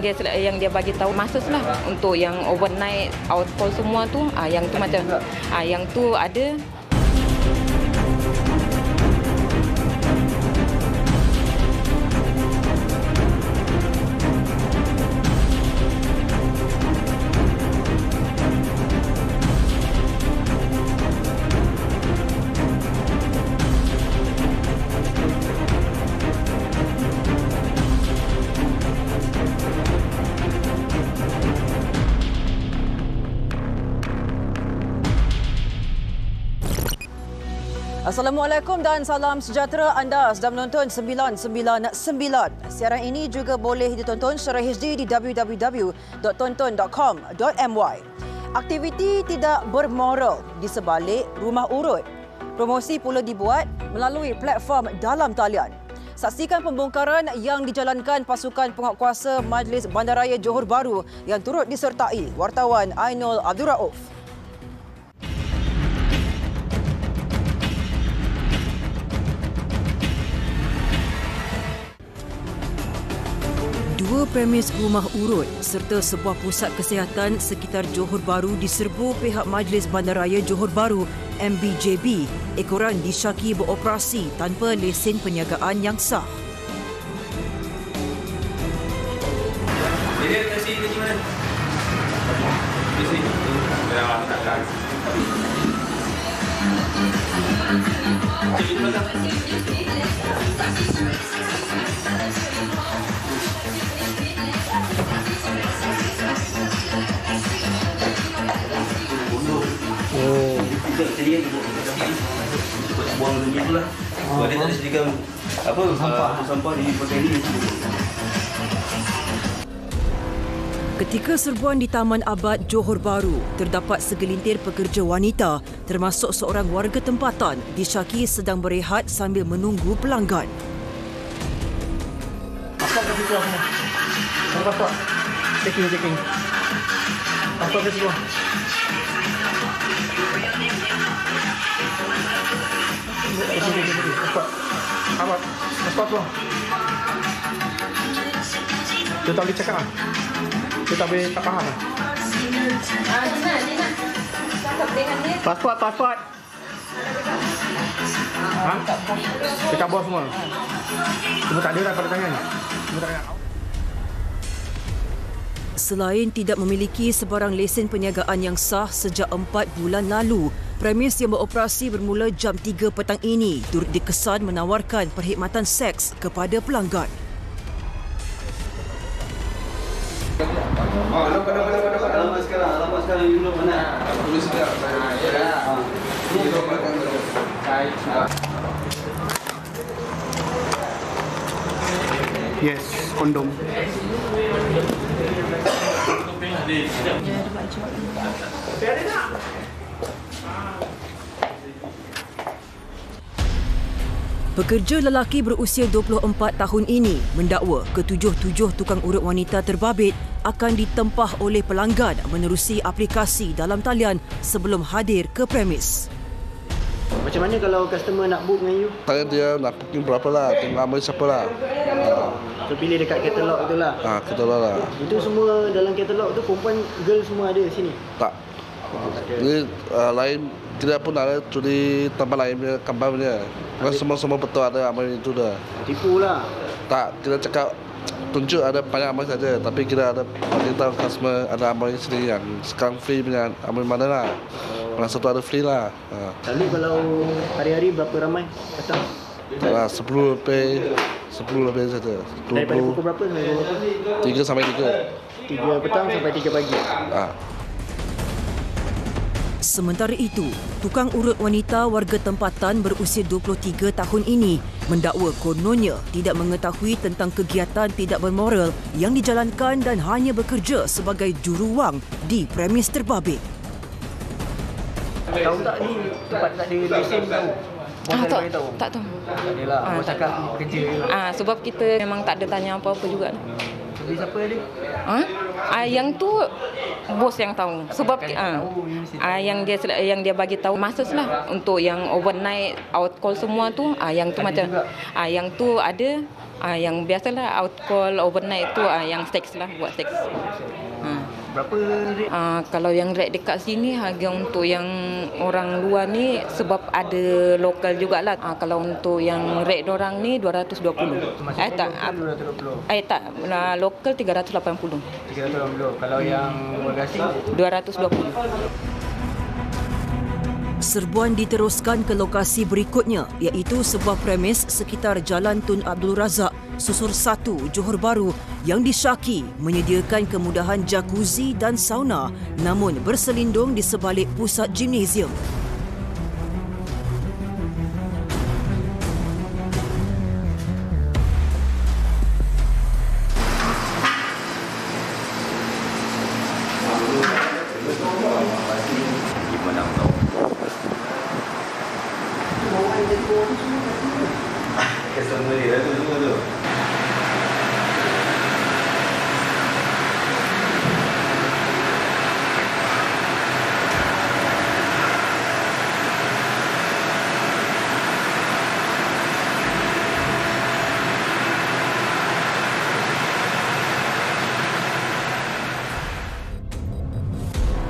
yang dia bagi tahu masuklah untuk yang overnight out call semua tu, yang tu macam yang tu ada. Assalamualaikum dan salam sejahtera. Anda sedang menonton 999. Siaran ini juga boleh ditonton secara HD di www.tonton.com.my. Aktiviti tidak bermoral di sebalik rumah urut. Promosi pula dibuat melalui platform dalam talian. Saksikan pembongkaran yang dijalankan pasukan penguatkuasa Majlis Bandaraya Johor Bahru yang turut disertai wartawan Ainul Abdul Rauf. Dua premis rumah urut serta sebuah pusat kesihatan sekitar Johor Bahru diserbu pihak Majlis Bandaraya Johor Bahru MBJB ekoran disyaki beroperasi tanpa lesen perniagaan yang sah. Jadi kasi ini di mana? Di sini. Ya, tak. Tidak jadi buang dunia itulah. Kalau dia tak disediakan sampah di pakai ini. Ketika serbuan di Taman Abad Johor Bahru, terdapat segelintir pekerja wanita termasuk seorang warga tempatan disyaki sedang berehat sambil menunggu pelanggan. Apa ke situ semua? Apa? Checking. Apa ke semua? Apa? Cepat bro. Dia tak boleh cakap. Dia tak boleh tak faham. Dina. Cakap dengan dia. Pasport. Dekat bawah semua. Semua tak ada dah pada tangan. Semua tak ada. Selain tidak memiliki sebarang lesen perniagaan yang sah sejak 4 bulan lalu, premis yang beroperasi bermula jam 3 petang ini turut dikesan menawarkan perkhidmatan seks kepada pelanggan. Alamat sekarang you mana? Tulis sudah. Yes, kondom. Pekerja lelaki berusia 24 tahun ini mendakwa ketujuh-tujuh tukang urut wanita terbabit akan ditempah oleh pelanggan menerusi aplikasi dalam talian sebelum hadir ke premis. Macam mana kalau customer nak book dengan you? Tanya dia nak booking berapa lah, tengok nama siapa lah. So pilih dekat katalog tu lah. Katalog lah. Itu semua dalam katalog tu perempuan, girl semua ada sini? Tak. Jadi lain tidak pun ada curi tempat lain punya gambar punya. Semua betul ada amal itu dah. Tipu lah. Tak, kita cakap tunjuk ada banyak amal saja, tapi kita ada beritahu customer ada amal sendiri yang sekarang free punya amal mana lah. Mana satu ada free lah. Lalu kalau hari-hari berapa ramai datang? 10 lebih saja. Daripada pukul berapa sampai berapa? 3 sampai 3. 3 petang sampai 3 pagi. Sementara itu, tukang urut wanita warga tempatan berusia 23 tahun ini mendakwa kononnya tidak mengetahui tentang kegiatan tidak bermoral yang dijalankan dan hanya bekerja sebagai juruwang di premis terbabit. Tahu tak ni tempat tak ada lesen tahu? Tak tahu. Tak adalah. Awak cakap kerja. Sebab kita memang tak ada tanya apa-apa juga. Habis siapa dia? Yang tu bos yang tahu. Sebab yang dia bagi tahu masuklah untuk yang overnight out call semua tu, yang tu macam yang tu ada. Yang biasalah out call overnight itu yang seks lah, buat seks. Berapa rate? Kalau yang rate dekat sini harga untuk yang orang luar ni sebab ada lokal jugalah. Kalau untuk yang rate dorang ni 220. Tak. 220. Tak, lokal 380. 380. Kalau yang warga asing 220. Serbuan diteruskan ke lokasi berikutnya iaitu sebuah premis sekitar Jalan Tun Abdul Razak, Susur 1, Johor Bahru yang disyaki menyediakan kemudahan jacuzzi dan sauna namun berselindung di sebalik pusat gimnasium. Customer dia tu semua tu.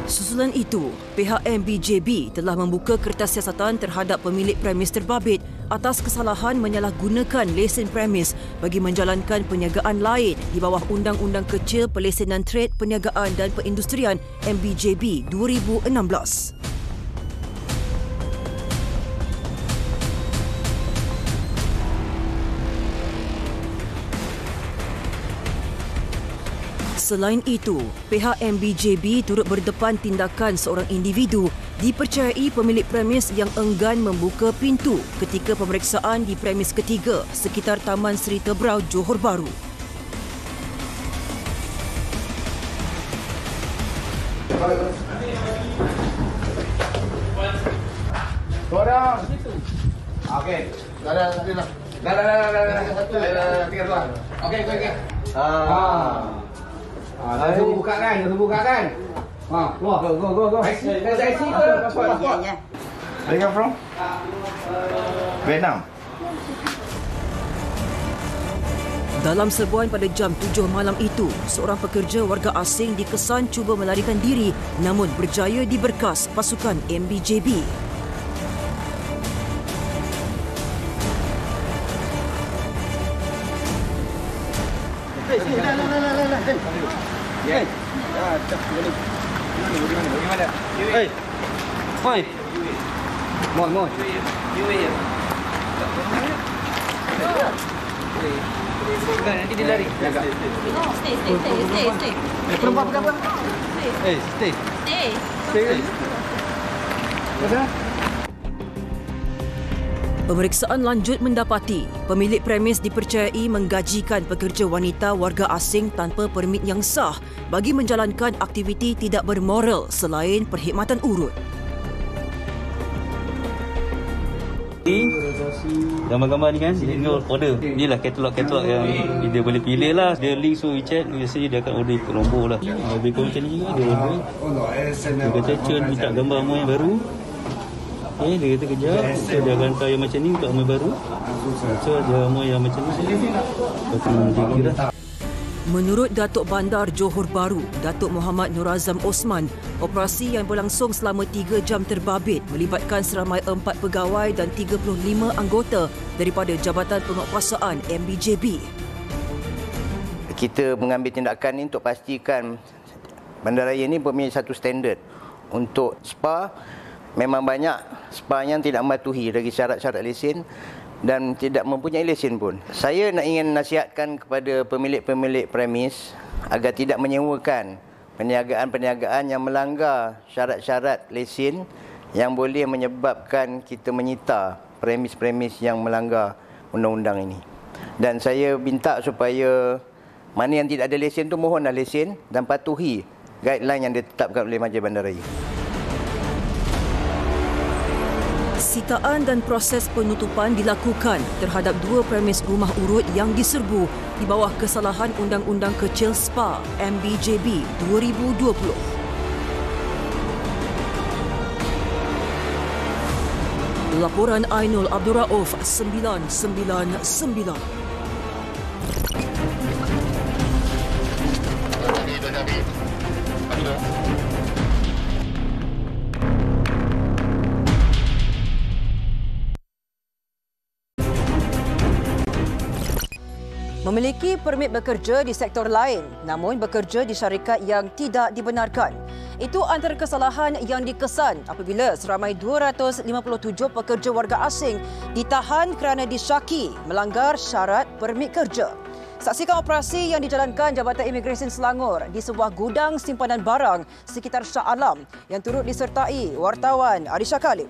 Susulan itu, pihak MBJB telah membuka kertas siasatan terhadap pemilik premis terbabit atas kesalahan menyalahgunakan lesen premis bagi menjalankan perniagaan lain di bawah Undang-Undang Kecil Pelesenan Trade Perniagaan dan Perindustrian MBJB 2016. Selain itu, pihak MBJB turut berdepan tindakan seorang individu dipercayai pemilik premis yang enggan membuka pintu ketika pemeriksaan di premis ketiga sekitar Taman Seri Tebrau, Johor Bahru. Korang situ. Okey. Dah. Tinggal tuan. Okey. Dah buka kan? Keluar. Go. IC ke? Pasport. Where you come from? Vietnam. Dalam serbuan pada jam 7 malam itu, seorang pekerja warga asing dikesan cuba melarikan diri namun berjaya diberkas pasukan MBJB. Bagaimana? Hey. Moi. Nanti dia lari. Stay. Perempuan apa? Stay. Pemeriksaan lanjut mendapati pemilik premis dipercayai menggajikan pekerja wanita warga asing tanpa permit yang sah bagi menjalankan aktiviti tidak bermoral selain perkhidmatan urut. Gambar-gambar ni kan, dia order. Ni lah katalog yang dia boleh pilih lah. Dia link so WeChat, biasanya dia akan order ikut nombor lah. Lebih kurang macam ni juga, dia order. Dia kata, Cun minta gambar Amoy yang baru. Dia kata kejap, so dia akan hantar yang macam ni untuk Amoy baru. So dia Amoy yang macam ni. Lepas tu dia kira. Menurut Datuk Bandar Johor Bahru, Datuk Muhammad Nur Azam Osman, operasi yang berlangsung selama 3 jam terbabit melibatkan seramai 4 pegawai dan 35 anggota daripada Jabatan Penguatkuasaan MBJB. Kita mengambil tindakan ini untuk pastikan bandaraya ini mempunyai satu standard. Untuk spa, memang banyak spa yang tidak mematuhi dari syarat-syarat lesen dan tidak mempunyai lesen pun. Saya ingin nasihatkan kepada pemilik-pemilik premis agar tidak menyewakan perniagaan-perniagaan yang melanggar syarat-syarat lesen yang boleh menyebabkan kita menyita premis-premis yang melanggar undang-undang ini. Dan saya minta supaya mana yang tidak ada lesen tu mohonlah lesen dan patuhi guideline yang ditetapkan oleh Majlis Bandaraya. Sitaan dan proses penutupan dilakukan terhadap 2 premis rumah urut yang diserbu di bawah kesalahan Undang-Undang Kecil SPA MBJB 2020. Laporan Ainul Abdul Rauf 999. Memiliki permit bekerja di sektor lain namun bekerja di syarikat yang tidak dibenarkan. Itu antara kesalahan yang dikesan apabila seramai 257 pekerja warga asing ditahan kerana disyaki melanggar syarat permit kerja. Saksikan operasi yang dijalankan Jabatan Imigresen Selangor di sebuah gudang simpanan barang sekitar Shah Alam yang turut disertai wartawan Arisha Khalid.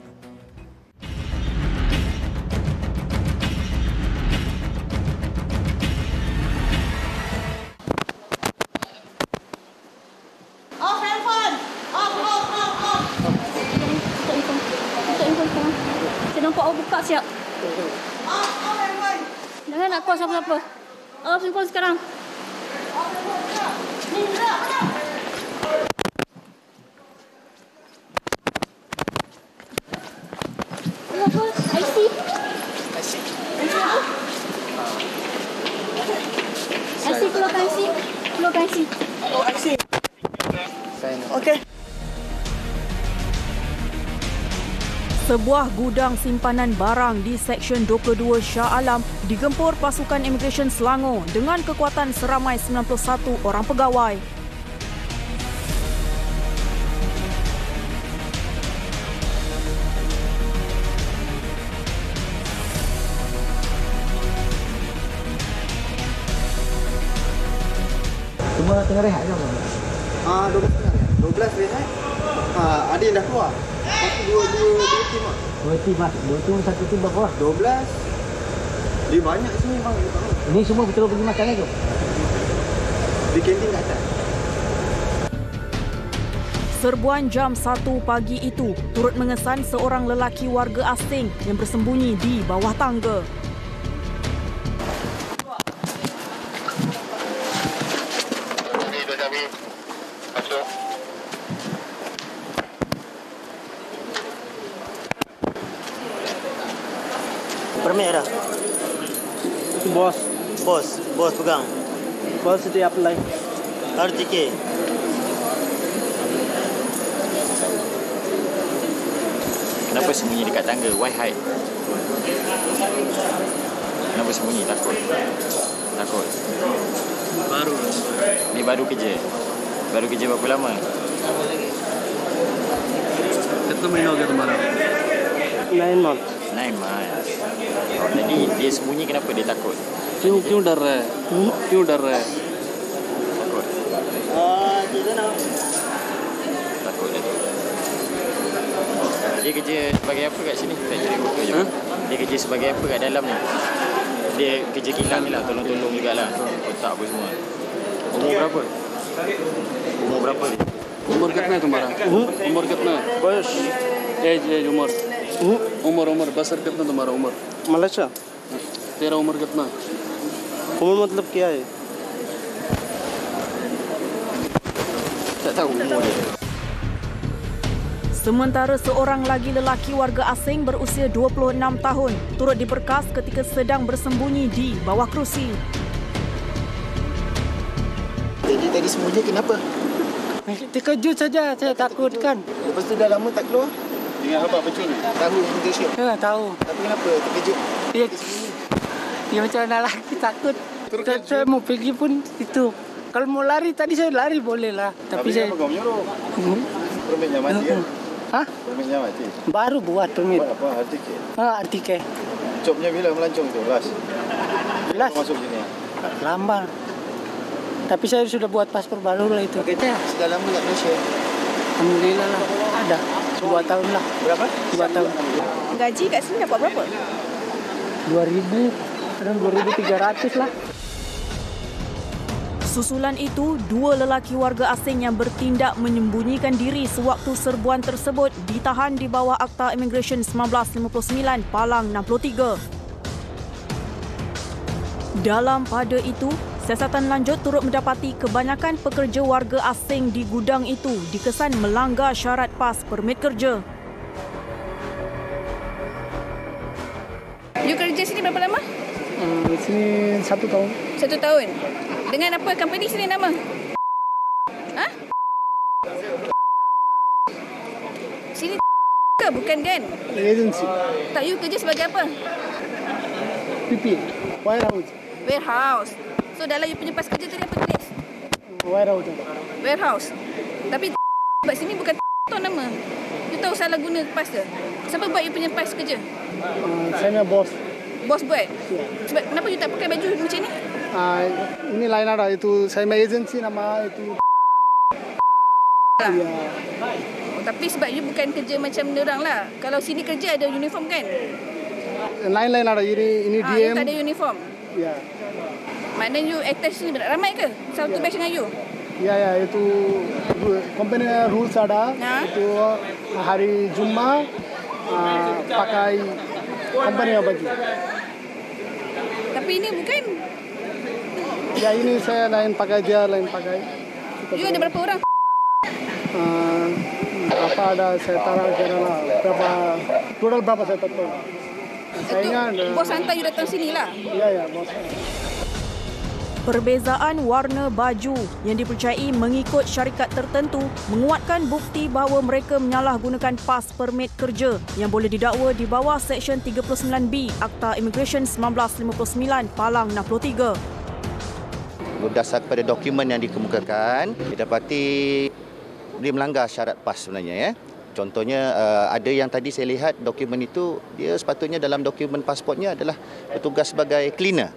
Nampak orang buka siap. Jangan nak call siapa-siapa. Off handphone sekarang. Apa? IC? IC keluarkan IC. Keluarkan IC. IC. Okey. Sebuah gudang simpanan barang di Seksyen 22 Shah Alam digempur pasukan Imigresen Selangor dengan kekuatan seramai 91 orang pegawai. Semua tengah rehat ke apa? 12 rehat. Ada yang dah keluar. Dua tim lah. Dua tim mas. Dua tim, satu tim berapa? 12. Dia banyak sini bang. Ini semua betul pergi makan ke? Di kantin kat atas. Serbuan jam 1 pagi itu turut mengesan seorang lelaki warga asing yang bersembunyi di bawah tangga. Permit dah. Bos pegang. Bos dia apply. RTK. Kenapa sembunyi dekat tangga? Why hide? Kenapa sembunyi? Takut. Ni baru kerja. Baru kerja berapa lama? Kiतना महीना हो गया तुम्हारा? 9 months. 9 months. Oh, jadi dia sembunyi kenapa? Dia takut. क्यों डर रहा है? क्यों डर रहा है? Takut. Takut dia. Dia kerja sebagai apa kat sini? Factory worker je. Dia kerja sebagai apa kat dalam ni? Dia kerja kilang ni lah, tolong-tolong jugalah. Otak apa semua. Umur berapa? Umur berapa dia? उम्र कितना है तुम्हारा? उम्र कितना है? बस एज उम्र उम्र बसर कितना तुम्हारा उम्र? मलेशिया। तेरा उम्र कितना? उम्र मतलब क्या है? Tak tahu umur dia. Sementara seorang lagi lelaki warga asing berusia 26 tahun turut diperkas ketika sedang bersembunyi di bawah kerusi. Jadi tadi sembunyi kenapa? Terkejut saja, saya takut kan. Lepas tu dah lama tak keluar? Dengan apa pencuri? Tahu immigration? Ya, tahu. Tapi kenapa terkejut? Ya macam anak lelaki takut. Saya mau pergi pun itu. Kalau mau lari tadi saya lari boleh lah. Tapi saya... kenapa kau menyuruh? Permitnya mati kan? Hah? Permitnya mati? Baru buat permit. Buat apa? RTK? RTK. Jobnya bila melancong tu? Last? Masuk sini? Lambat. Tapi saya sudah buat paspor baru lah itu. Okey, sudah lama kat Malaysia? Alhamdulillah lah. Ada. 2 tahun lah. Berapa? 2 tahun. Gaji kat sini dapat berapa? 2,000. Kadang 2,300 lah. Susulan itu, 2 lelaki warga asing yang bertindak menyembunyikan diri sewaktu serbuan tersebut ditahan di bawah Akta Imigresen 1959 Palang 63. Dalam pada itu, siasatan lanjut turut mendapati kebanyakan pekerja warga asing di gudang itu dikesan melanggar syarat PAS permit kerja. You kerja sini berapa lama? Di sini 1 tahun. 1 tahun. Dengan apa company sini nama? Ha? ke? Bukan kan? Agensi. Tak, you kerja sebagai apa? PP. Warehouse. Warehouse. So dalam you punya pas kerja tadi apa tulis? Warehouse. Warehouse. Tapi kat sini bukan tahu nama. You tahu salah guna pas ke? Siapa buat you punya pas kerja? Saya bos. Bos buat? Sebab kenapa you tak pakai baju macam ni? Ini lain ada. Itu saya agensi nama itu. Ya. Oh, tapi sebab you bukan kerja macam orang lah. Kalau sini kerja ada uniform kan? Lain-lain ada. Ini DM. You tak ada uniform? Ya. Maknanya you attach ni ramai ke? Satu batch dengan you? Ya, itu company rules ada. Itu hari Jumat pakai company baju. Tapi ini bukan. Ya, ini saya lain pakai, dia lain pakai. You ada berapa orang? Apa ada saya taruh kira lah. Total berapa saya taruh. Saya ingat. Bos hantar you datang sini lah? Ya, bos. Perbezaan warna baju yang dipercayai mengikut syarikat tertentu menguatkan bukti bahawa mereka menyalahgunakan pas permit kerja yang boleh didakwa di bawah Seksyen 39B Akta Immigration 1959 Palang 63. Berdasar kepada dokumen yang dikemukakan, didapati dia melanggar syarat PAS sebenarnya. Ya. Contohnya ada yang tadi saya lihat dokumen itu, dia sepatutnya dalam dokumen pasportnya adalah bertugas sebagai cleaner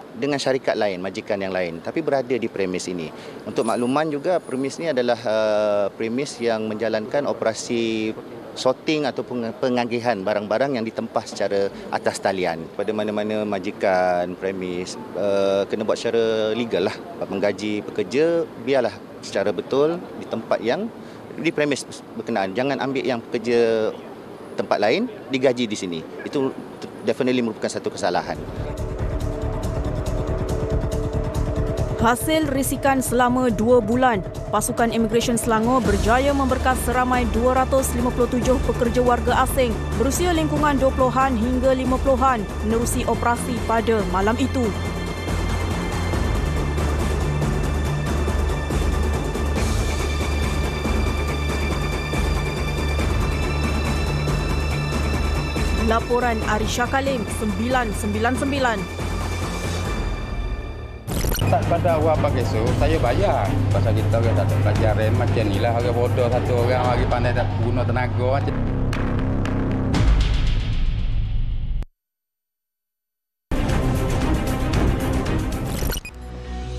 dengan syarikat lain, majikan yang lain, tapi berada di premis ini. Untuk makluman juga, premis ini adalah premis yang menjalankan operasi sorting atau pengagihan barang-barang yang ditempah secara atas talian. Pada mana-mana majikan, premis, kena buat secara legal lah. Menggaji pekerja, biarlah secara betul di tempat yang di premis berkenaan. Jangan ambil yang pekerja tempat lain, digaji di sini. Itu definitely merupakan satu kesalahan. Hasil risikan selama 2 bulan, pasukan Immigration Selangor berjaya memberkas seramai 257 pekerja warga asing berusia lingkungan 20-an hingga 50-an menerusi operasi pada malam itu. Laporan Arisha Kalim, 999. Tak pada awal pakai so, saya bayar. Pasal kita orang tak ada pelajaran macam ni lah. Orang bodoh satu orang, orang pandai tak guna tenaga macam.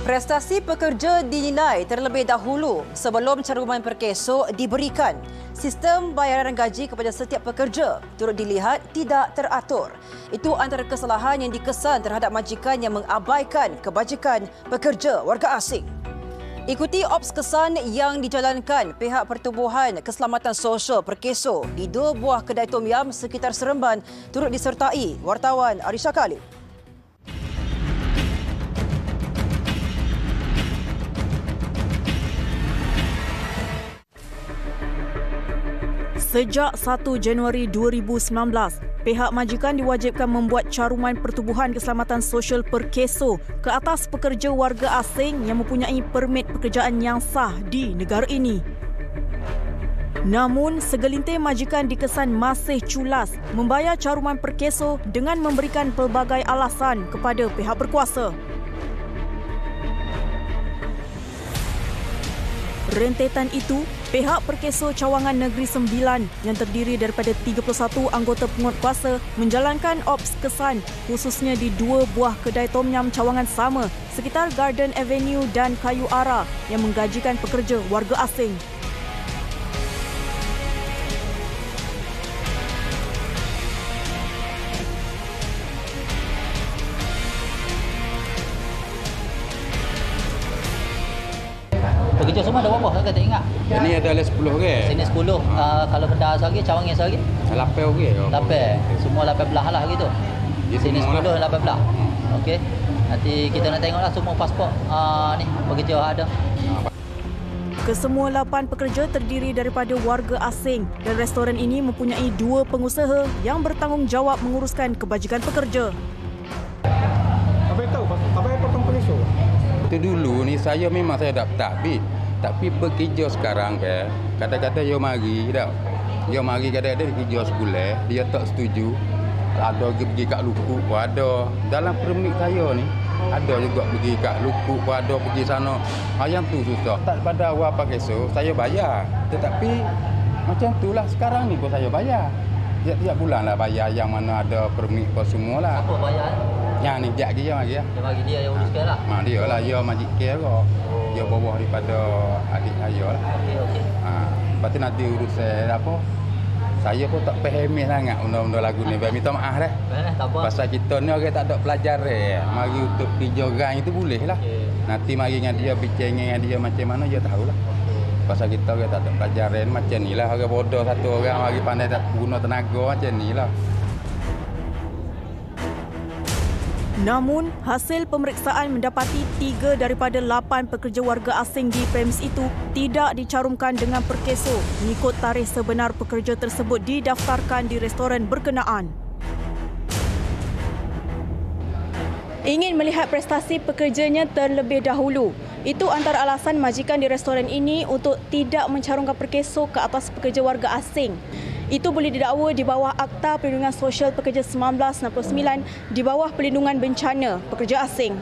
Prestasi pekerja dinilai terlebih dahulu sebelum caruman perkeso diberikan. Sistem bayaran gaji kepada setiap pekerja turut dilihat tidak teratur. Itu antara kesalahan yang dikesan terhadap majikan yang mengabaikan kebajikan pekerja warga asing. Ikuti ops kesan yang dijalankan pihak Pertubuhan Keselamatan Sosial Perkeso di 2 buah kedai tom yam sekitar Seremban turut disertai wartawan Arisha Kalim. Sejak 1 Januari 2019, pihak majikan diwajibkan membuat caruman Pertubuhan Keselamatan Sosial Perkeso ke atas pekerja warga asing yang mempunyai permit pekerjaan yang sah di negara ini. Namun, segelintir majikan dikesan masih culas membayar caruman perkeso dengan memberikan pelbagai alasan kepada pihak berkuasa. Rentetan itu, pihak Perkeso Cawangan Negeri Sembilan yang terdiri daripada 31 anggota penguatkuasa menjalankan ops kesan khususnya di 2 buah kedai tom yam cawangan sama sekitar Garden Avenue dan Kayu Ara yang menggajikan pekerja warga asing. Pekerja semua ada berapa? Saya tak ingat. Ini ada 10 orang. Sini 10. Kalau benda sehari, cawangan sehari? 8 orang. 8. Semua 18 lah gitu. Sini 10, 18. Okey. Nanti kita nak tengoklah semua pasport ni pekerja ada. Kesemua 8 pekerja terdiri daripada warga asing dan restoran ini mempunyai 2 pengusaha yang bertanggungjawab menguruskan kebajikan pekerja. Apa tahu? Apa yang potong Perkeso? Itu dulu ni saya memang saya tak takbir. Tapi bekerja sekarang ke, kata-kata yo mari dah. Dia mari kadang-kadang kerja sebulan, dia tak setuju. Ada pergi kat Lukuk pun ada. Dalam permit saya ni, ada juga pergi kat Lukuk pun ada, pergi sana. Yang tu susah. Tak pada awal pakai saya bayar. Tetapi macam itulah sekarang ni pun saya bayar. Tiap-tiap bulan lah bayar yang mana ada permit apa semualah. Apa bayar? Yang ni jak dia mari lah. Dia bagi dia yang uruskan lah. Dia lah, dia majik care kau. Dia bawah daripada adik saya lah. Okey. Lepas tu nanti urusan apa? Saya pun tak fahami sangat undang-undang lagu ni. Minta maaf dah. Pasal kita ni orang tak ada pelajaran. Mari untuk kerja orang itu boleh lah. Nanti mari dengan dia, bincang dengan dia macam mana, dia tahulah. Pasal kita orang tak ada pelajaran macam ni lah. Orang bodoh satu orang mari pandai tak guna tenaga macam ni lah. Namun, hasil pemeriksaan mendapati 3 daripada 8 pekerja warga asing di premis itu tidak dicarumkan dengan perkeso mengikut tarikh sebenar pekerja tersebut didaftarkan di restoran berkenaan. Ingin melihat prestasi pekerjanya terlebih dahulu. Itu antara alasan majikan di restoran ini untuk tidak mencarumkan perkeso ke atas pekerja warga asing. Itu boleh didakwa di bawah Akta Perlindungan Sosial Pekerja 1969 di bawah Perlindungan Bencana Pekerja Asing.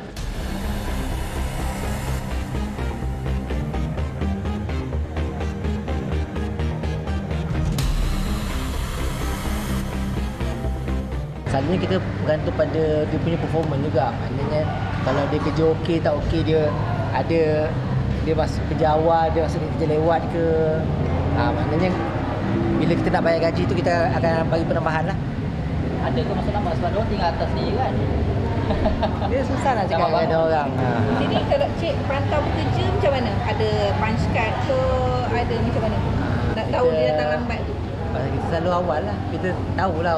Selalunya kita bergantung pada dia punya performance juga. Maknanya kalau dia kerja okey tak okey, dia ada dia masuk kerja awal, dia masuk kerja lewat ke. Maknanya bila kita nak bayar gaji tu kita akan bagi penambahan lah. Ada ke masa lama sebab dia tinggal atas ni kan? Dia susah nak cakap dengan ada orang. Jadi kalau cik perantau bekerja macam mana? Ada punch card ke ada macam mana? Nak tahu dia datang lambat tu. Pasal kita selalu awal lah. Kita tahulah.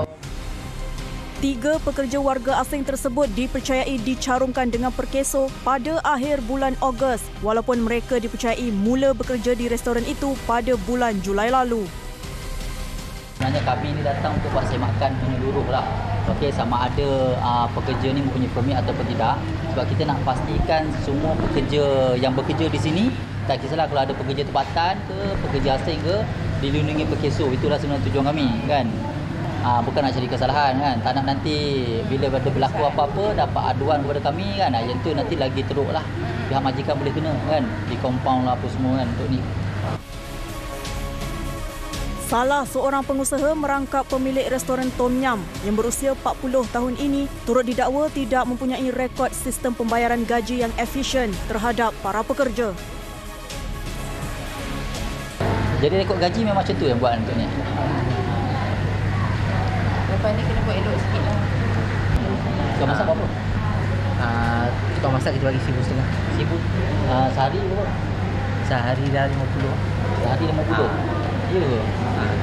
3 pekerja warga asing tersebut dipercayai dicarumkan dengan perkeso pada akhir bulan Ogos walaupun mereka dipercayai mula bekerja di restoran itu pada bulan Julai lalu. Sebenarnya kami ni datang untuk buat semakan menyeluruh lah. Okey, sama ada pekerja ni mempunyai permit ataupun tidak. Sebab kita nak pastikan semua pekerja yang bekerja di sini, tak kisahlah kalau ada pekerja tempatan ke, pekerja asing ke, dilindungi perkeso. Itulah sebenarnya tujuan kami kan. Bukan nak cari kesalahan kan. Tak nak nanti bila ada berlaku apa-apa dapat aduan kepada kami kan. Yang tu nanti lagi teruk lah. Pihak majikan boleh kena kan. Di compound lah apa semua kan untuk ni. Salah seorang pengusaha merangkap pemilik restoran Tom Yum yang berusia 40 tahun ini turut didakwa tidak mempunyai rekod sistem pembayaran gaji yang efisien terhadap para pekerja. Jadi rekod gaji memang macam tu yang buat untuk ni. Lepas ni kena buat elok sikit lah. Kau masak berapa? Tukang masak kita bagi RM1,500. Sehari berapa? Sehari dah 50. Sehari 50? Ya.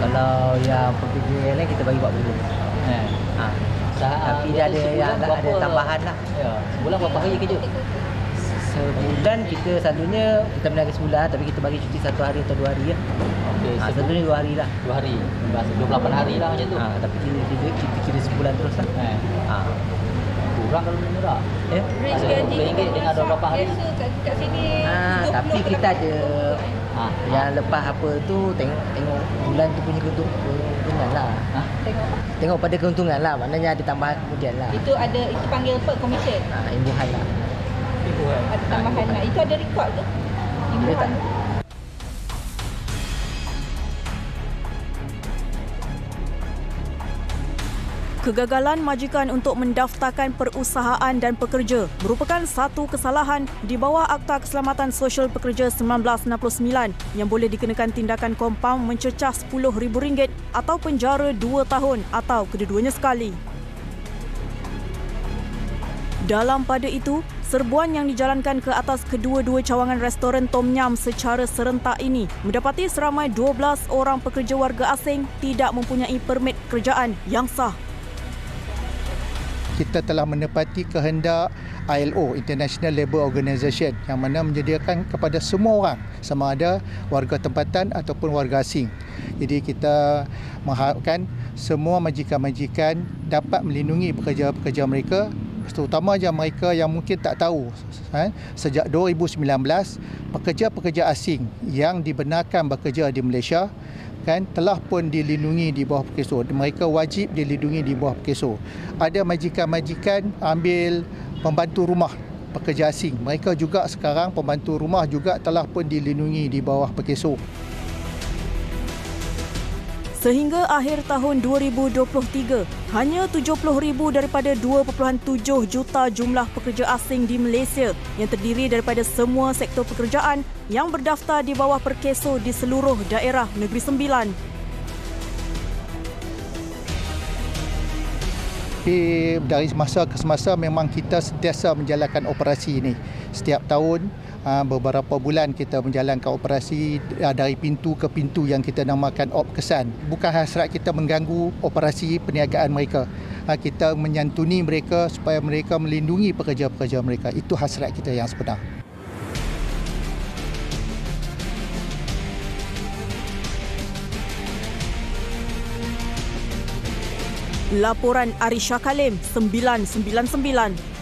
Kalau yang pekerja yang lain kita bagi 40. Tapi dia ada tambahan lah. Ya. Sebulan berapa hari kerja? Sebulan kita selalunya kita berniaga sebulan tapi kita bagi cuti 1 hari atau 2 hari ya. Okey, selalunya 2 hari lah. 2 hari. 28 hari lah macam tu. Tapi kita kira sebulan terus lah. Kurang kalau murah. Range gaji RM10 dengan 28 hari. Kat sini tapi kita ada yang lepas apa tu tengok bulan tu punya keuntungan lah. Tengok pada keuntungan lah. Maknanya ada tambahan kemudian lah. Itu panggil apa? Komisen? Imbuhan lah. Ada tambahan lah. Itu ada rekod ke? Imbuhan. Kegagalan majikan untuk mendaftarkan perusahaan dan pekerja merupakan satu kesalahan di bawah Akta Keselamatan Sosial Pekerja 1969 yang boleh dikenakan tindakan kompaun mencecah RM10,000 atau penjara 2 tahun atau kedua-duanya sekali. Dalam pada itu, serbuan yang dijalankan ke atas kedua-dua cawangan restoran Tom Yum secara serentak ini mendapati seramai 12 orang pekerja warga asing tidak mempunyai permit pekerjaan yang sah. Kita telah menepati kehendak ILO, International Labour Organization, yang mana menyediakan kepada semua orang, sama ada warga tempatan ataupun warga asing. Jadi kita mengharapkan semua majikan-majikan dapat melindungi pekerja-pekerja mereka, terutama mereka yang mungkin tak tahu. Sejak 2019, pekerja-pekerja asing yang dibenarkan bekerja di Malaysia kan, telah pun dilindungi di bawah PKSO. Mereka wajib dilindungi di bawah PKSO. Ada majikan-majikan ambil pembantu rumah pekerja asing. Mereka juga sekarang pembantu rumah juga telah pun dilindungi di bawah PKSO. Sehingga akhir tahun 2023, hanya 70,000 daripada 2.7 juta jumlah pekerja asing di Malaysia yang terdiri daripada semua sektor pekerjaan yang berdaftar di bawah PKSO di seluruh daerah Negeri Sembilan. Dari masa ke semasa memang kita sentiasa menjalankan operasi ini. Setiap tahun, beberapa bulan kita menjalankan operasi dari pintu ke pintu yang kita namakan Op Kesan. Bukan hasrat kita mengganggu operasi perniagaan mereka. Kita menyantuni mereka supaya mereka melindungi pekerja-pekerja mereka. Itu hasrat kita yang sebenar. Laporan Arisha Kalim, 999.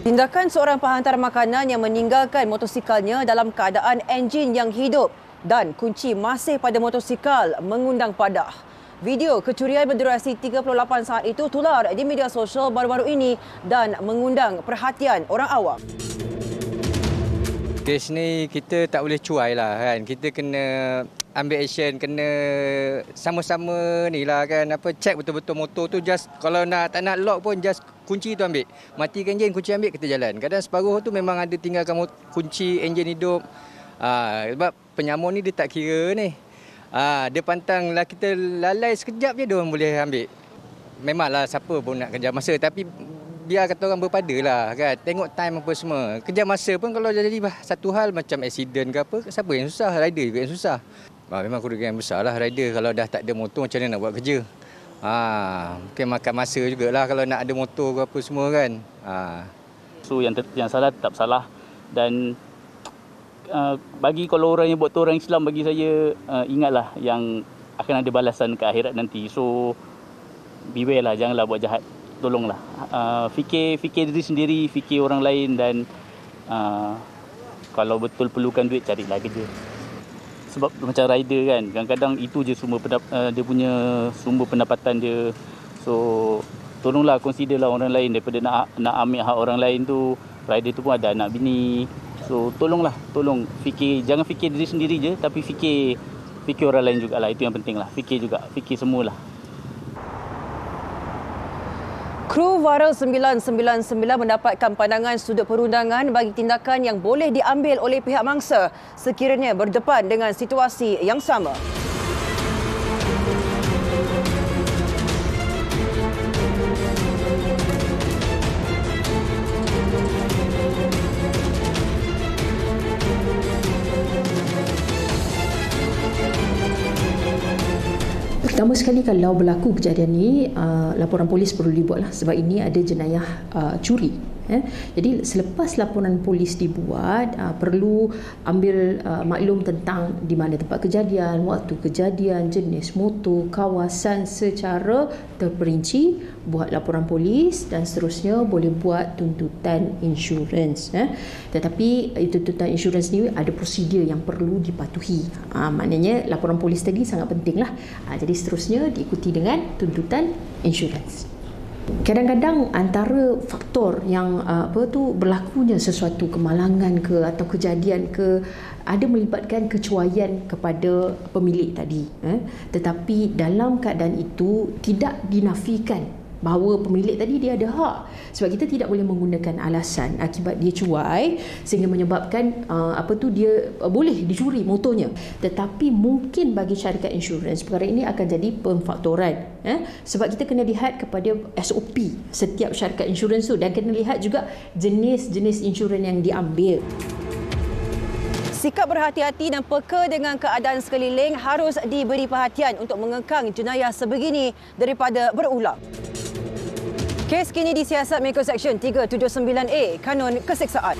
Tindakan seorang penghantar makanan yang meninggalkan motosikalnya dalam keadaan enjin yang hidup dan kunci masih pada motosikal mengundang padah. Video kecurian berdurasi 38 saat itu tular di media sosial baru-baru ini dan mengundang perhatian orang awam. Kes ni kita tak boleh cuai lah kan. Kita kena ambil action, kena sama-sama ni lah kan. Check betul-betul motor tu, just kalau tak nak lock pun just kunci tu ambil. Matikan enjin, kunci ambil, kita jalan. Kadang separuh tu memang ada tinggalkan kunci enjin hidup. Sebab penyamun ni dia tak kira ni. Dia pantang lah, kita lalai sekejap je dia orang boleh ambil. Memanglah siapa pun nak kejar masa, tapi biar kata orang berpada lah kan. Tengok time apa semua. Kejar masa pun kalau jadi satu hal macam accident ke apa, siapa yang susah? Rider juga yang susah. Memang kerugian besar lah rider kalau dah tak ada motor, macam mana nak buat kerja. Mungkin makan masa jugalah kalau nak ada motor ke apa semua kan. So yang salah tetap salah. Dan bagi kalau orang yang buat tu orang Islam, bagi saya ingatlah yang akan ada balasan ke akhirat nanti. So beware lah, janganlah buat jahat. Tolonglah fikir diri sendiri, fikir orang lain, dan kalau betul perlukan duit, carilah kerja. Sebab macam rider kan, kadang-kadang itu je sumber dia punya sumber pendapatan dia. So tolonglah, considerlah orang lain daripada nak ambil hak orang lain tu. Rider tu pun ada anak bini. So tolong fikir, jangan fikir diri sendiri je, tapi fikir orang lain jugalah. Itu yang penting lah, fikir semualah. Kru Viral 999 mendapatkan pandangan sudut perundangan bagi tindakan yang boleh diambil oleh pihak mangsa sekiranya berdepan dengan situasi yang sama. Pertama sekali, kalau berlaku kejadian ni, laporan polis perlu dibuatlah sebab ini ada jenayah curi. Jadi selepas laporan polis dibuat, perlu ambil maklum tentang di mana tempat kejadian, waktu kejadian, jenis motor, kawasan secara terperinci, buat laporan polis dan seterusnya boleh buat tuntutan insurans. Tetapi tuntutan insurans ni ada prosedur yang perlu dipatuhi. Maknanya laporan polis tadi sangat pentinglah. Jadi seterusnya diikuti dengan tuntutan insurans. Kadang-kadang antara faktor yang berlakunya sesuatu kemalangan ke atau kejadian ke ada melibatkan kecuaian kepada pemilik tadi. Tetapi dalam keadaan itu tidak dinafikan bahawa pemilik tadi dia ada hak. Sebab kita tidak boleh menggunakan alasan akibat dia cuai sehingga menyebabkan dia boleh dicuri motornya. Tetapi mungkin bagi syarikat insurans perkara ini akan jadi pemfaktoran. Sebab kita kena lihat kepada SOP setiap syarikat insurans tu dan kena lihat juga jenis-jenis insurans yang diambil. Sikap berhati-hati dan peka dengan keadaan sekeliling harus diberi perhatian untuk mengekang jenayah sebegini daripada berulang. Kes kini disiasat mengikut Seksyen 379A Kanun Keseksaan.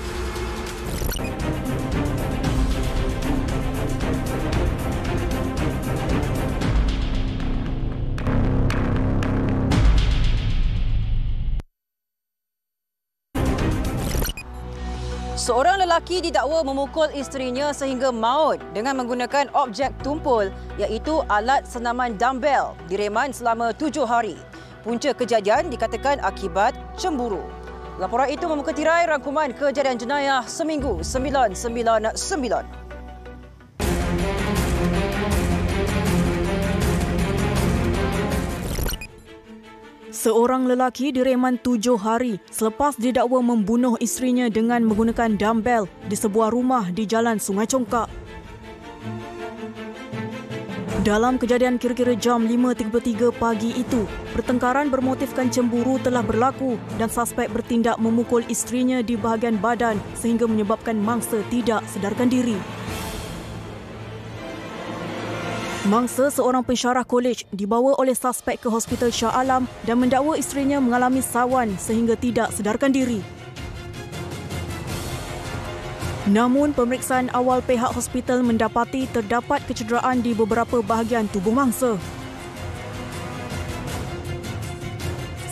Seorang lelaki didakwa memukul isterinya sehingga maut dengan menggunakan objek tumpul iaitu alat senaman dumbbell direman selama 7 hari. Punca kejadian dikatakan akibat cemburu. Laporan itu membuka tirai rangkuman kejadian jenayah Seminggu 999. Seorang lelaki direman 7 hari selepas didakwa membunuh isterinya dengan menggunakan dumbbell di sebuah rumah di Jalan Sungai Congkak. Dalam kejadian kira-kira jam 5.33 pagi itu, pertengkaran bermotifkan cemburu telah berlaku dan suspek bertindak memukul isterinya di bahagian badan sehingga menyebabkan mangsa tidak sedarkan diri. Mangsa seorang pensyarah kolej dibawa oleh suspek ke Hospital Shah Alam dan mendakwa isterinya mengalami sawan sehingga tidak sedarkan diri. Namun pemeriksaan awal pihak hospital mendapati terdapat kecederaan di beberapa bahagian tubuh mangsa.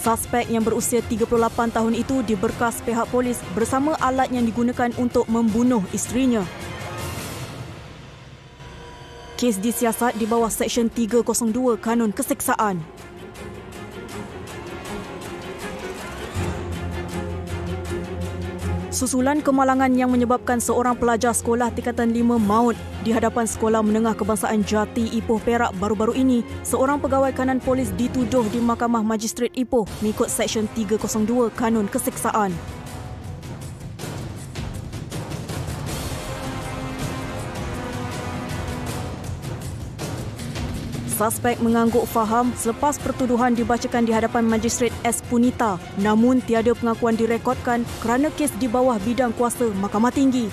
Suspek yang berusia 38 tahun itu diberkas pihak polis bersama alat yang digunakan untuk membunuh isterinya. Kes disiasat di bawah Seksyen 302 Kanun Keseksaan. Susulan kemalangan yang menyebabkan seorang pelajar sekolah tingkatan 5 maut di hadapan Sekolah Menengah Kebangsaan Jati Ipoh Perak baru-baru ini, seorang pegawai kanan polis dituduh di Mahkamah Magistrate Ipoh mengikut Seksyen 302 Kanun Keseksaan. Suspek mengangguk faham selepas pertuduhan dibacakan di hadapan Magistrate S. Punita, namun tiada pengakuan direkodkan kerana kes di bawah bidang kuasa Mahkamah Tinggi.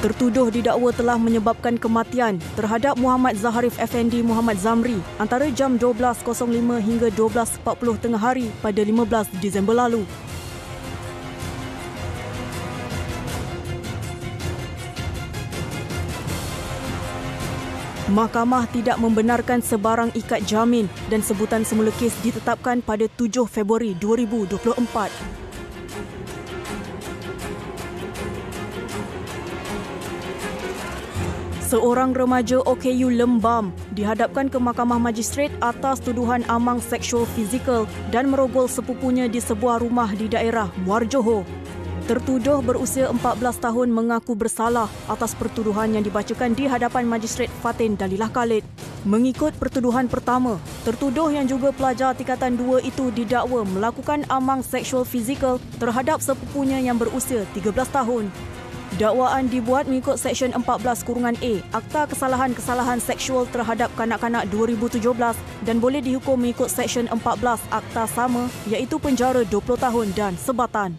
Tertuduh didakwa telah menyebabkan kematian terhadap Muhammad Zaharif Effendi Muhammad Zamri antara jam 12.05 hingga 12.40 tengah hari pada 15 Disember lalu. Mahkamah tidak membenarkan sebarang ikat jamin dan sebutan semula kes ditetapkan pada 7 Februari 2024. Seorang remaja OKU Lembam dihadapkan ke Mahkamah Magistrate atas tuduhan amang seksual fizikal dan merogol sepupunya di sebuah rumah di daerah Muar Johor. Tertuduh berusia 14 tahun mengaku bersalah atas pertuduhan yang dibacakan di hadapan Magistrate Fatin Dalilah Khalid. Mengikut pertuduhan pertama, tertuduh yang juga pelajar tingkatan 2 itu didakwa melakukan amang seksual fizikal terhadap sepupunya yang berusia 13 tahun. Dakwaan dibuat mengikut Seksyen 14(A) Akta Kesalahan-Kesalahan Seksual Terhadap Kanak-Kanak 2017 dan boleh dihukum mengikut Seksyen 14 Akta sama iaitu penjara 20 tahun dan sebatan.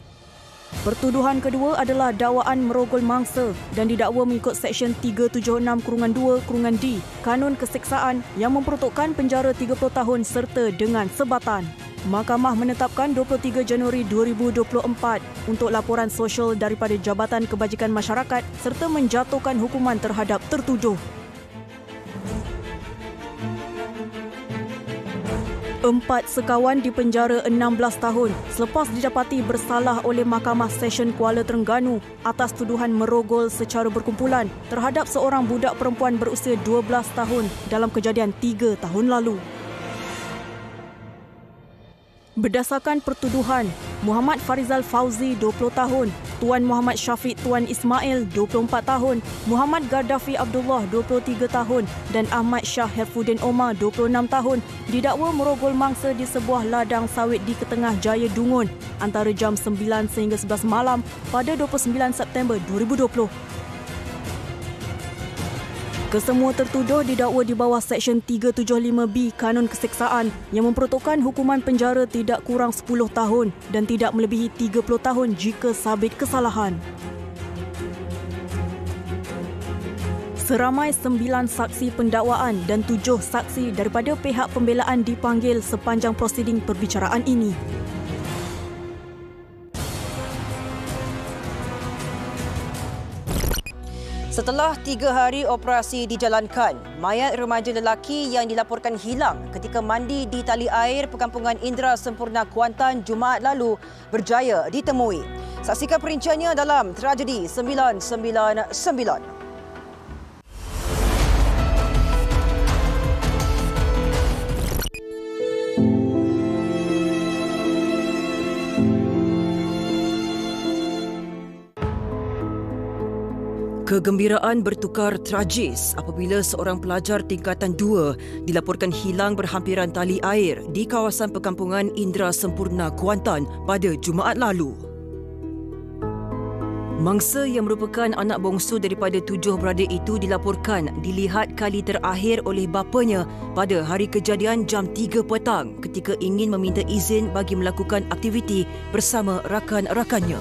Pertuduhan kedua adalah dakwaan merogol mangsa dan didakwa mengikut Seksyen 376(2)D Kanun Keseksaan yang memperuntukkan penjara 30 tahun serta dengan sebatan. Mahkamah menetapkan 23 Januari 2024 untuk laporan sosial daripada Jabatan Kebajikan Masyarakat serta menjatuhkan hukuman terhadap tertuduh. 4 sekawan dipenjara 16 tahun selepas didapati bersalah oleh Mahkamah Session Kuala Terengganu atas tuduhan merogol secara berkumpulan terhadap seorang budak perempuan berusia 12 tahun dalam kejadian 3 tahun lalu. Berdasarkan pertuduhan, Muhammad Farizal Fauzi 20 tahun, Tuan Muhammad Syafiq Tuan Ismail 24 tahun, Muhammad Gaddafi Abdullah 23 tahun dan Ahmad Shah Herfuddin Omar 26 tahun didakwa merogol mangsa di sebuah ladang sawit di Ketengah Jaya Dungun antara jam 9 sehingga 11 malam pada 29 September 2020. Kesemua tertuduh didakwa di bawah Seksyen 375B Kanun Keseksaan yang memperuntukkan hukuman penjara tidak kurang 10 tahun dan tidak melebihi 30 tahun jika sabit kesalahan. Seramai 9 saksi pendakwaan dan 7 saksi daripada pihak pembelaan dipanggil sepanjang prosiding perbicaraan ini. Setelah 3 hari operasi dijalankan, mayat remaja lelaki yang dilaporkan hilang ketika mandi di tali air Perkampungan Indra Sempurna Kuantan Jumaat lalu berjaya ditemui. Saksikan perinciannya dalam Tragedi 999. Kegembiraan bertukar tragis apabila seorang pelajar tingkatan 2 dilaporkan hilang berhampiran tali air di kawasan Perkampungan Indra Sempurna Kuantan pada Jumaat lalu. Mangsa yang merupakan anak bongsu daripada 7 beradik itu dilaporkan dilihat kali terakhir oleh bapanya pada hari kejadian jam 3 petang ketika ingin meminta izin bagi melakukan aktiviti bersama rakan-rakannya.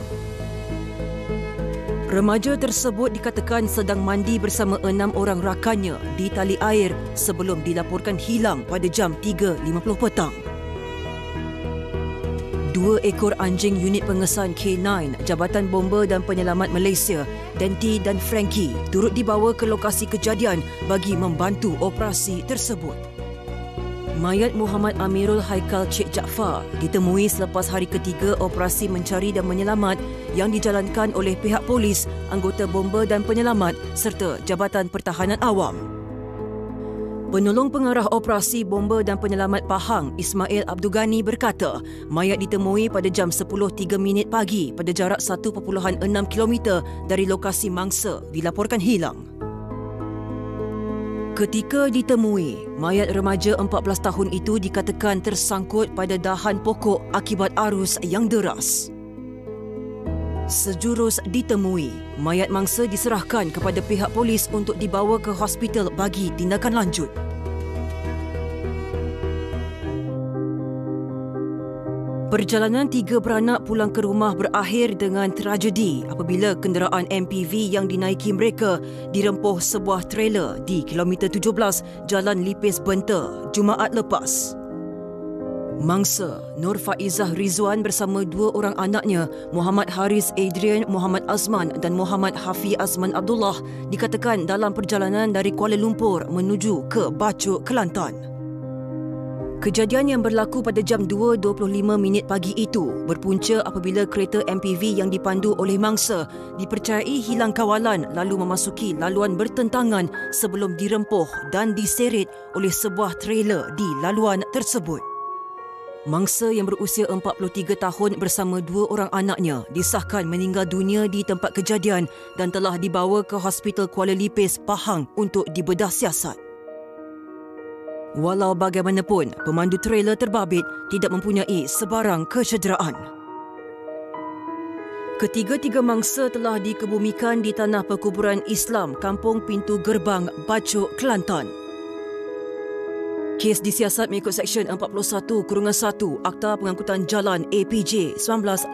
Remaja tersebut dikatakan sedang mandi bersama 6 orang rakannya di tali air sebelum dilaporkan hilang pada jam 3.50 petang. 2 ekor anjing unit pengesan K9 Jabatan Bomba dan Penyelamat Malaysia, Denti dan Frankie, turut dibawa ke lokasi kejadian bagi membantu operasi tersebut. Mayat Muhammad Amirul Haikal Cik Jaafar ditemui selepas hari ketiga operasi mencari dan menyelamat yang dijalankan oleh pihak polis, anggota bomba dan penyelamat serta Jabatan Pertahanan Awam. Penolong pengarah operasi bomba dan penyelamat Pahang, Ismail Abdul Ghani berkata, mayat ditemui pada jam 10.03 pagi pada jarak 1.6 km dari lokasi mangsa dilaporkan hilang. Ketika ditemui, mayat remaja 14 tahun itu dikatakan tersangkut pada dahan pokok akibat arus yang deras. Sejurus ditemui, mayat mangsa diserahkan kepada pihak polis untuk dibawa ke hospital bagi tindakan lanjut. Perjalanan 3 beranak pulang ke rumah berakhir dengan tragedi apabila kenderaan MPV yang dinaiki mereka dirempuh sebuah trailer di kilometer 17 Jalan Lipis Benter Jumaat lepas. Mangsa Nur Faizah Rizwan bersama 2 orang anaknya, Muhammad Haris Adrian Muhammad Azman dan Muhammad Hafiz Azman Abdullah, dikatakan dalam perjalanan dari Kuala Lumpur menuju ke Bachok, Kelantan. Kejadian yang berlaku pada jam 2.25 pagi itu berpunca apabila kereta MPV yang dipandu oleh mangsa dipercayai hilang kawalan lalu memasuki laluan bertentangan sebelum dirempuh dan diseret oleh sebuah trailer di laluan tersebut. Mangsa yang berusia 43 tahun bersama 2 orang anaknya disahkan meninggal dunia di tempat kejadian dan telah dibawa ke Hospital Kuala Lipis, Pahang untuk dibedah siasat. Walau bagaimanapun, pemandu trailer terbabit tidak mempunyai sebarang kecederaan. Ketiga-tiga mangsa telah dikebumikan di Tanah Perkuburan Islam Kampung Pintu Gerbang, Bachok, Kelantan. Kes disiasat mengikut Seksyen 41-1 Akta Pengangkutan Jalan APJ 1987.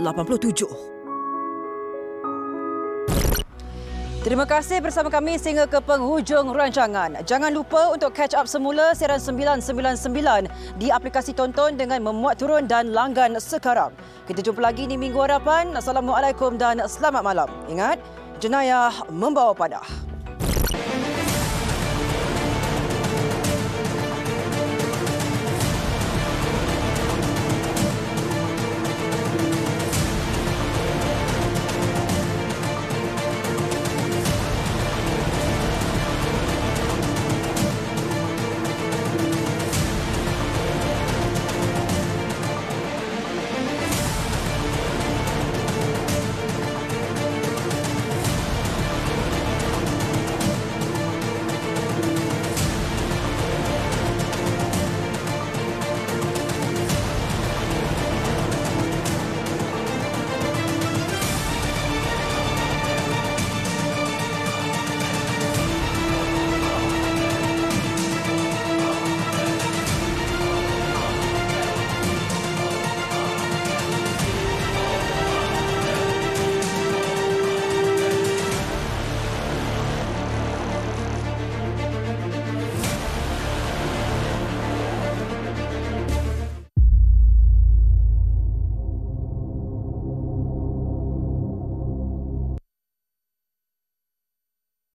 Terima kasih bersama kami sehingga ke penghujung rancangan. Jangan lupa untuk catch up semula siaran 999 di aplikasi tonton dengan memuat turun dan langgan sekarang. Kita jumpa lagi di minggu hadapan. Assalamualaikum dan selamat malam. Ingat, jenayah membawa padah.